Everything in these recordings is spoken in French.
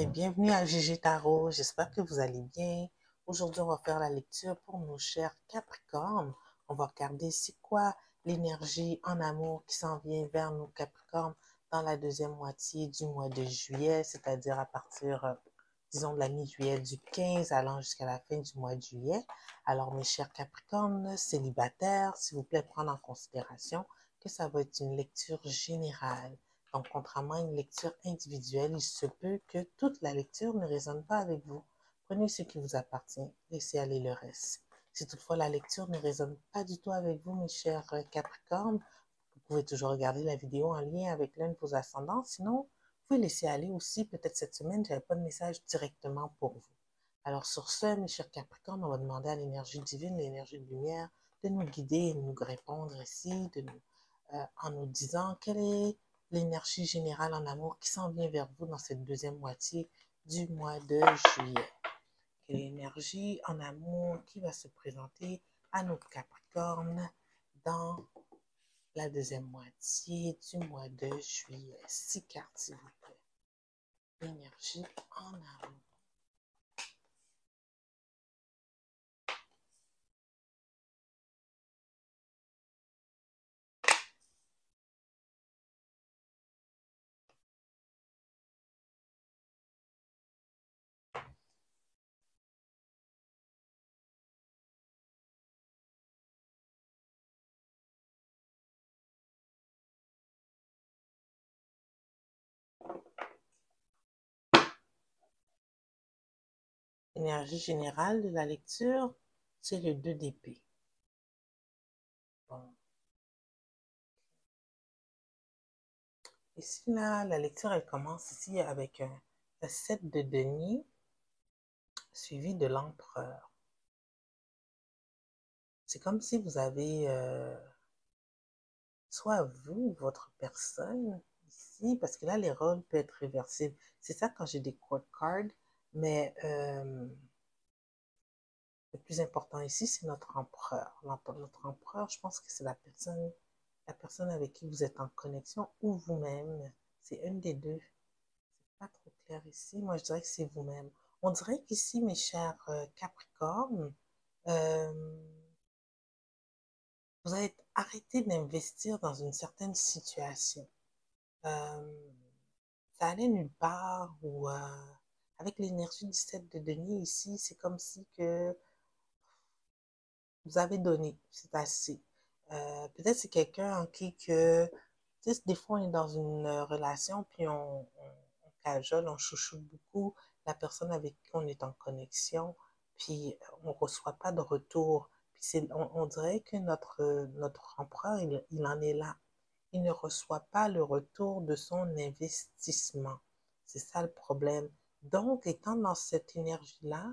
et bienvenue à GG Tarot. J'espère que vous allez bien. Aujourd'hui, on va faire la lecture pour nos chers Capricornes. On va regarder c'est quoi l'énergie en amour qui s'en vient vers nos Capricornes dans la deuxième moitié du mois de juillet, c'est-à-dire à partir, disons, de la mi-juillet du 15 allant jusqu'à la fin du mois de juillet. Alors, mes chers Capricornes célibataires, s'il vous plaît, prendre en considération que ça va être une lecture générale. Donc, contrairement à une lecture individuelle, il se peut que toute la lecture ne résonne pas avec vous. Prenez ce qui vous appartient, laissez aller le reste. Si toutefois la lecture ne résonne pas du tout avec vous, mes chers Capricornes, vous pouvez toujours regarder la vidéo en lien avec l'un de vos ascendants. Sinon, vous pouvez laisser aller aussi. Peut-être cette semaine, je n'avais pas de message directement pour vous. Alors, sur ce, mes chers Capricornes, on va demander à l'énergie divine, l'énergie de lumière, de nous guider et de nous répondre ici, en nous disant quelle est l'énergie générale en amour qui s'en vient vers vous dans cette deuxième moitié du mois de juillet. Quelle énergie en amour qui va se présenter à nos Capricornes dans la deuxième moitié du mois de juillet. 6 cartes, s'il vous plaît. L'énergie en amour. L'énergie générale de la lecture, c'est le 2 d'épée. Bon. Ici, là, la lecture, elle commence ici avec le 7 de denier, suivi de l'empereur. C'est comme si vous avez soit vous, votre personne, ici, parce que là, les rôles peuvent être réversibles. C'est ça quand j'ai des court cards, mais le plus important ici, c'est notre empereur. Notre empereur, je pense que c'est la personne avec qui vous êtes en connexion ou vous-même. C'est une des deux. C'est pas trop clair ici. Moi, je dirais que c'est vous-même. On dirait qu'ici, mes chers Capricornes, euh, vous allez arrêter d'investir dans une certaine situation. Ça allait nulle part ou avec l'énergie du 7 de denier ici, c'est comme si que vous avez donné, c'est assez. Peut-être c'est quelqu'un en qui que, tu sais, des fois on est dans une relation puis on cajole, on chouchoute beaucoup la personne avec qui on est en connexion, puis on reçoit pas de retour. Puis on dirait que notre empereur, il en est là. Il ne reçoit pas le retour de son investissement. C'est ça le problème. Donc, étant dans cette énergie-là,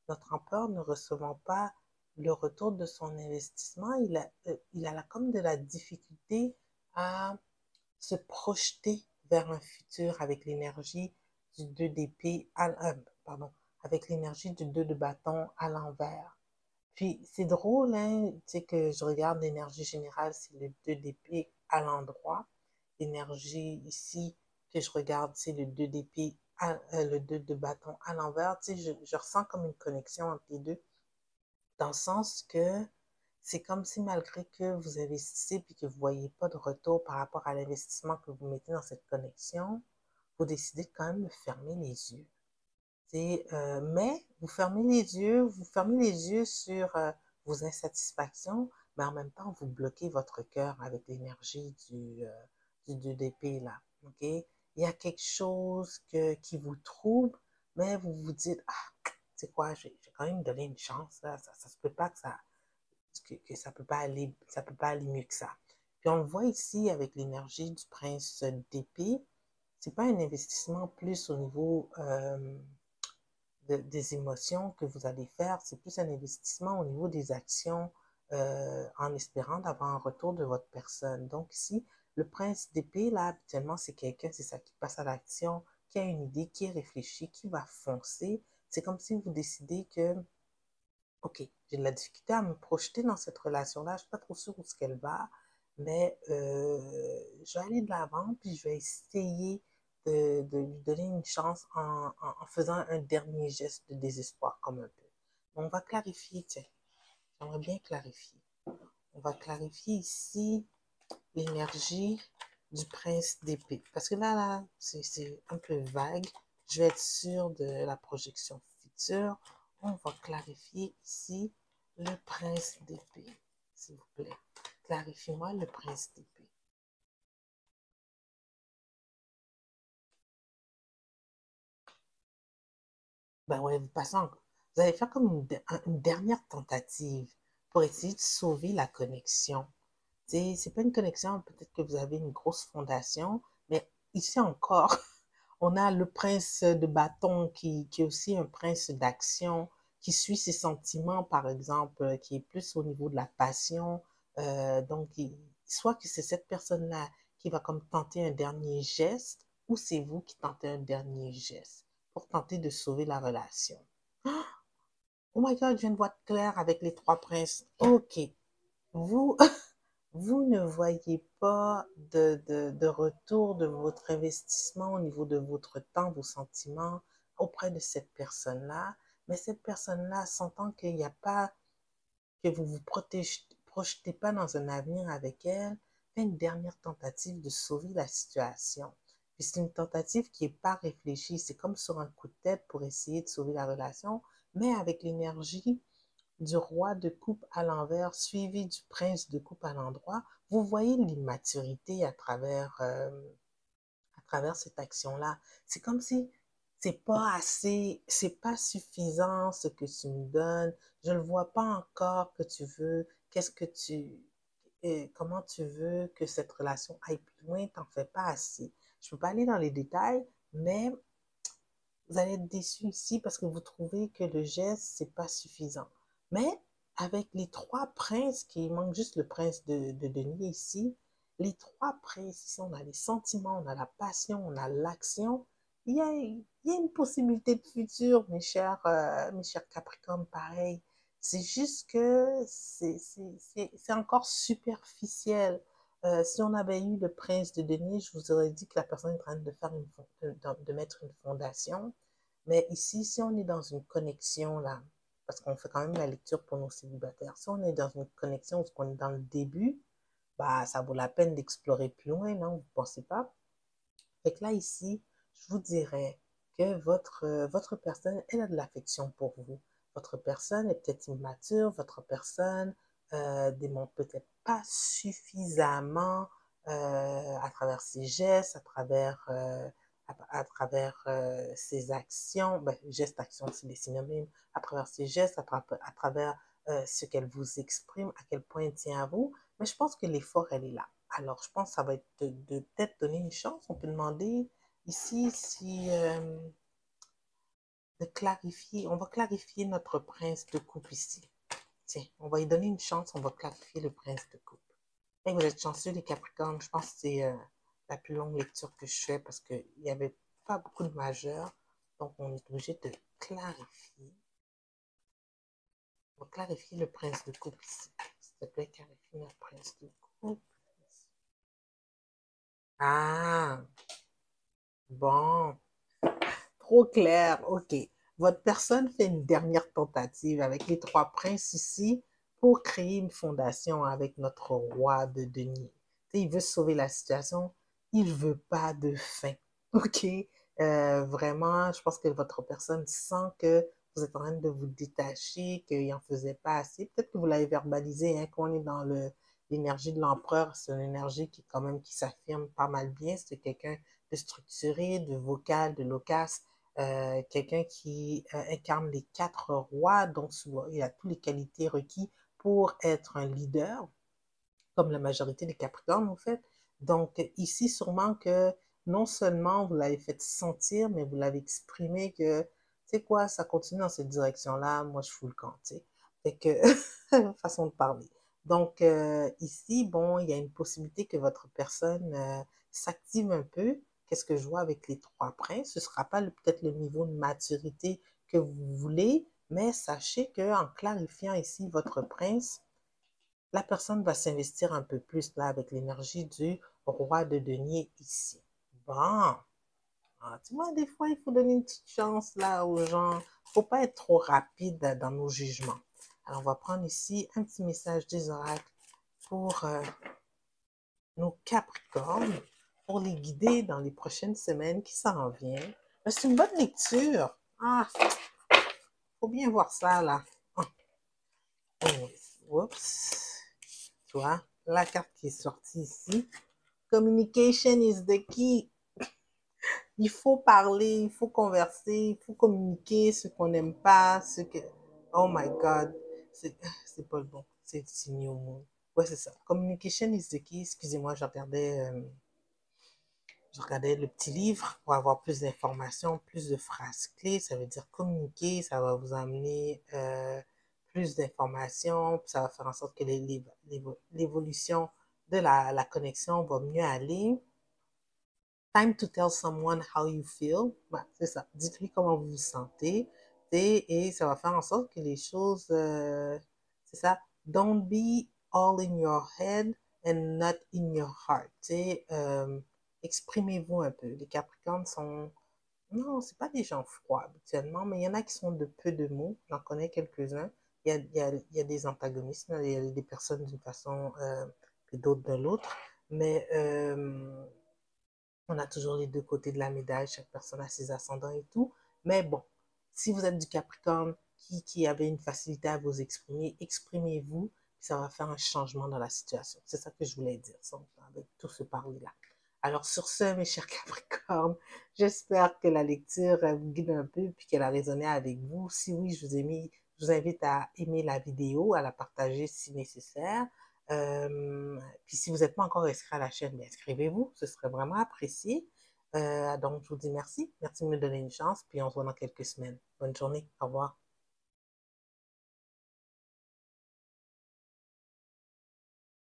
notre empereur ne recevant pas le retour de son investissement, il a comme de la difficulté à se projeter vers un futur avec l'énergie du 2 d'épée, pardon, avec l'énergie du 2 de bâton à l'envers. Puis c'est drôle, hein, tu sais que je regarde l'énergie générale, c'est le 2 d'épée à l'endroit. L'énergie ici que je regarde, c'est le 2 d'épée, le 2 de bâton à l'envers. Tu sais, je ressens comme une connexion entre les deux, dans le sens que c'est comme si malgré que vous investissez puis que vous ne voyez pas de retour par rapport à l'investissement que vous mettez dans cette connexion, vous décidez quand même de fermer les yeux. Mais vous fermez les yeux sur vos insatisfactions, mais en même temps, vous bloquez votre cœur avec l'énergie du 2 d'épée, là. OK? Il y a quelque chose qui vous trouble, mais vous vous dites, ah, c'est quoi, j'ai quand même donné une chance, là. Ça se peut pas que ça peut pas aller mieux que ça. Puis on le voit ici avec l'énergie du prince d'épée. C'est pas un investissement plus au niveau des émotions que vous allez faire, c'est plus un investissement au niveau des actions en espérant d'avoir un retour de votre personne. Donc ici, le prince d'épée, là, habituellement, c'est quelqu'un, c'est ça, qui passe à l'action, qui a une idée, qui est réfléchi, qui va foncer. C'est comme si vous décidez que, OK, j'ai de la difficulté à me projeter dans cette relation-là, je ne suis pas trop sûre où est-ce qu'elle va, mais je vais aller de l'avant, puis je vais essayer de lui donner une chance en faisant un dernier geste de désespoir, comme un peu. On va clarifier, tiens, j'aimerais bien clarifier. On va clarifier ici l'énergie du prince d'épée. Parce que là, c'est un peu vague. Je vais être sûre de la projection future. On va clarifier ici le prince d'épée, s'il vous plaît. Clarifiez-moi le prince d'épée. Ben ouais, vous allez faire comme une dernière tentative pour essayer de sauver la connexion. C'est pas une connexion, peut-être que vous avez une grosse fondation, mais ici encore, on a le prince de bâton qui est aussi un prince d'action, qui suit ses sentiments, par exemple, qui est plus au niveau de la passion. Donc, soit que c'est cette personne-là qui va comme tenter un dernier geste, ou c'est vous qui tentez un dernier geste pour tenter de sauver la relation. Oh my God, je viens de voir clair avec les trois princes. Ok, vous, vous ne voyez pas de retour de votre investissement au niveau de votre temps, vos sentiments auprès de cette personne-là. Mais cette personne-là, sentant qu'il n'y a pas, que vous vous projetez pas dans un avenir avec elle, fait une dernière tentative de sauver la situation. Puis c'est une tentative qui n'est pas réfléchie. C'est comme sur un coup de tête pour essayer de sauver la relation, mais avec l'énergie du roi de coupe à l'envers suivi du prince de coupe à l'endroit, vous voyez l'immaturité à travers cette action-là. C'est comme si c'est pas assez, c'est pas suffisant ce que tu me donnes. Je ne vois pas encore que tu veux, qu'est-ce que tu, et comment tu veux que cette relation aille plus loin, t'en fais pas assez. Je peux pas aller dans les détails, mais vous allez être déçu ici parce que vous trouvez que le geste, c'est pas suffisant. Mais avec les trois princes, qui manque juste le prince de denier ici, les trois princes, ici, on a les sentiments, on a la passion, on a l'action. Il y a une possibilité de futur, mes chers Capricornes, pareil. C'est juste que c'est encore superficiel. Si on avait eu le prince de denier, je vous aurais dit que la personne est en train de faire de mettre une fondation. Mais ici, si on est dans une connexion, là, parce qu'on fait quand même la lecture pour nos célibataires, si on est dans une connexion, parce qu'on est dans le début, bah, ça vaut la peine d'explorer plus loin, non? Vous ne pensez pas? Fait que là, ici, je vous dirais que votre personne, elle a de l'affection pour vous. Votre personne est peut-être immature, votre personne démontre peut-être pas suffisamment à travers ses gestes, à travers ses actions, ben, gestes, actions, c'est des synonymes, à travers ses gestes, à travers ce qu'elle vous exprime, à quel point elle tient à vous. Mais je pense que l'effort, elle est là. Alors, je pense que ça va être de peut-être donner une chance. On peut demander ici si de clarifier, on va clarifier notre prince de coupe ici. Tiens, on va lui donner une chance, on va clarifier le prince de coupe. Et vous êtes chanceux, les Capricornes. Je pense que c'est la plus longue lecture que je fais parce qu'il n'y avait pas beaucoup de majeurs. Donc, on est obligé de clarifier. On va clarifier le prince de coupe ici. S'il te plaît, clarifie notre prince de coupe. Ah, bon. Trop clair, ok. Votre personne fait une dernière tentative avec les trois princes ici pour créer une fondation avec notre roi de denier. Il veut sauver la situation, il veut pas de fin. Ok? Vraiment, je pense que votre personne sent que vous êtes en train de vous détacher, qu'il n'en faisait pas assez. Peut-être que vous l'avez verbalisé, hein, qu'on est dans l'énergie de l'empereur, c'est une énergie qui quand même qui s'affirme pas mal bien. C'est quelqu'un de structuré, de vocal, de loquace, quelqu'un qui incarne les quatre rois, donc il a toutes les qualités requises pour être un leader, comme la majorité des Capricornes en fait. Donc ici, sûrement que non seulement vous l'avez fait sentir, mais vous l'avez exprimé que, tu sais quoi, ça continue dans cette direction-là, moi je fous le camp, tu sais. Fait que, façon de parler. Donc ici, bon, il y a une possibilité que votre personne s'active un peu. Qu'est-ce que je vois avec les trois princes? Ce ne sera pas peut-être le niveau de maturité que vous voulez, mais sachez qu'en clarifiant ici votre prince, la personne va s'investir un peu plus là avec l'énergie du roi de denier ici. Bon, Ah, tu vois, des fois, il faut donner une petite chance là aux gens. Faut pas être trop rapide dans nos jugements. Alors, on va prendre ici un petit message des oracles pour nos Capricornes, pour les guider dans les prochaines semaines qui s'en viennent. C'est une bonne lecture. Ah, faut bien voir ça là. Oups. Tu vois, la carte qui est sortie ici. Communication is the key. Il faut parler, il faut converser, il faut communiquer ce qu'on n'aime pas, ce que... Oh my God, c'est pas le bon, c'est New Moon. Ouais, c'est ça. Communication is the key. Excusez-moi, je regardais le petit livre pour avoir plus d'informations, plus de phrases clés. Ça veut dire communiquer, ça va vous amener plus d'informations, ça va faire en sorte que l'évolution de la connexion va mieux aller. Time to tell someone how you feel. Ben, c'est ça. Dites-lui comment vous vous sentez. Et ça va faire en sorte que les choses, c'est ça. Don't be all in your head and not in your heart. Exprimez-vous un peu. Les Capricornes sont, non, c'est pas des gens froids habituellement, mais il y en a qui sont de peu de mots. J'en connais quelques-uns. Il y a des antagonismes, il y a des personnes d'une façon et d'autres de l'autre. Mais on a toujours les deux côtés de la médaille, chaque personne a ses ascendants et tout. Mais bon, si vous êtes du Capricorne qui avait une facilité à vous exprimer, exprimez-vous, ça va faire un changement dans la situation. C'est ça que je voulais dire avec tout ce parler-là. Alors sur ce, mes chers Capricornes, j'espère que la lecture vous guide un peu puis qu'elle a résonné avec vous. Si oui, je vous invite à aimer la vidéo, à la partager si nécessaire. Puis si vous n'êtes pas encore inscrit à la chaîne, inscrivez-vous, ce serait vraiment apprécié. Donc je vous dis merci, merci de me donner une chance, puis on se voit dans quelques semaines. Bonne journée, au revoir.